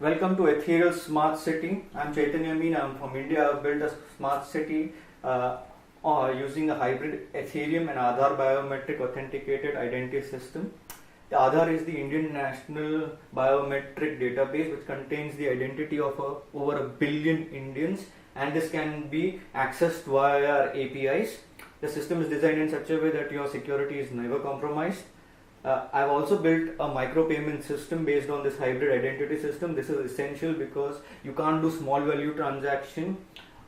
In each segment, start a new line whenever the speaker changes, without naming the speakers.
Welcome to Ethereal Smart City. I'm Chaitanya Mean. I'm from India. I've built a smart city using a hybrid Ethereum and Aadhaar biometric authenticated identity system. The Aadhaar is the Indian National Biometric Database, which contains the identity of over a billion Indians, and this can be accessed via APIs. The system is designed in such a way that your security is never compromised. I've also built a micropayment system based on this hybrid identity system. This is essential because you can't do small value transaction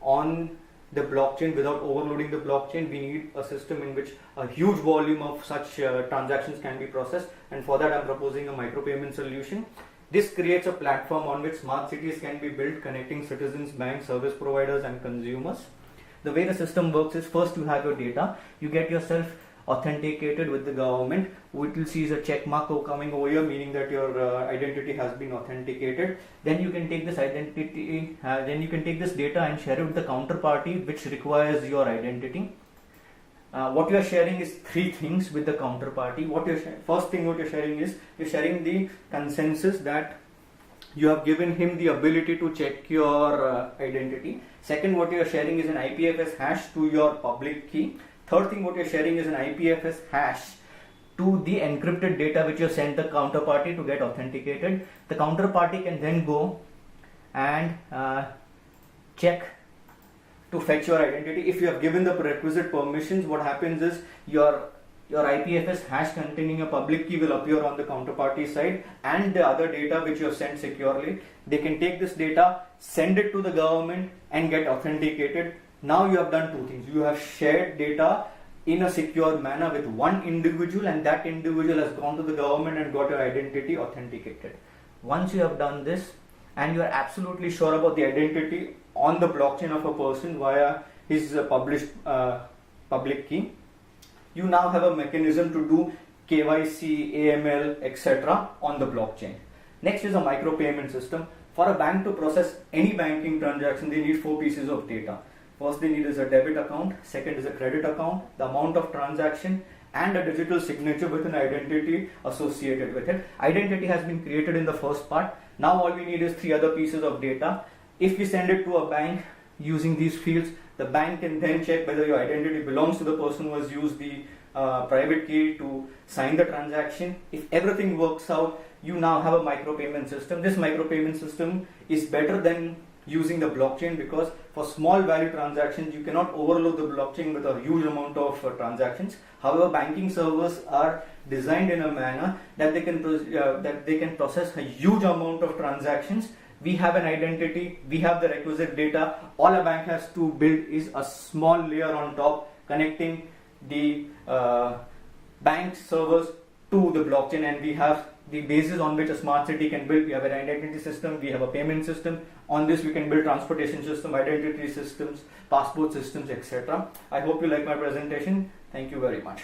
on the blockchain without overloading the blockchain. We need a system in which a huge volume of such transactions can be processed, and for that I'm proposing a micropayment solution. This creates a platform on which smart cities can be built, connecting citizens, banks, service providers and consumers. The way the system works is, first you have your data, you get yourself authenticated with the government. What you'll see is a check mark coming over here, meaning that your identity has been authenticated. Then you can take this identity, this data and share it with the counterparty which requires your identity. What you are sharing is three things with the counterparty. First thing what you're sharing is, you're sharing the consensus that you have given him the ability to check your identity. Second, what you are sharing is an IPFS hash to your public key. Third thing what you're sharing is an IPFS hash to the encrypted data which you sent the counterparty to get authenticated. The counterparty can then go and check to fetch your identity. If you have given the requisite permissions, what happens is your IPFS hash containing a public key will appear on the counterparty side, and the other data which you have sent securely. They can take this data, send it to the government and get authenticated. Now you have done two things. You have shared data in a secure manner with one individual, and that individual has gone to the government and got your identity authenticated. Once you have done this and you are absolutely sure about the identity on the blockchain of a person via his published public key, you now have a mechanism to do KYC, AML, etc. on the blockchain. Next is a micropayment system. For a bank to process any banking transaction, they need four pieces of data. First they need is a debit account, second is a credit account, the amount of transaction, and a digital signature with an identity associated with it. Identity has been created in the first part. Now all we need is three other pieces of data. If we send it to a bank using these fields, the bank can then check whether your identity belongs to the person who has used the private key to sign the transaction. If everything works out, you now have a micropayment system. This micropayment system is better than using the blockchain because for small value transactions you cannot overload the blockchain with a huge amount of transactions. However, banking servers are designed in a manner that they can process a huge amount of transactions. We have an identity, we have the requisite data. All a bank has to build is a small layer on top connecting the bank servers to the blockchain, and we have the basis on which a smart city can build. We have an identity system, we have a payment system. On this we can build transportation system, identity systems, passport systems, etc. I hope you like my presentation. Thank you very much.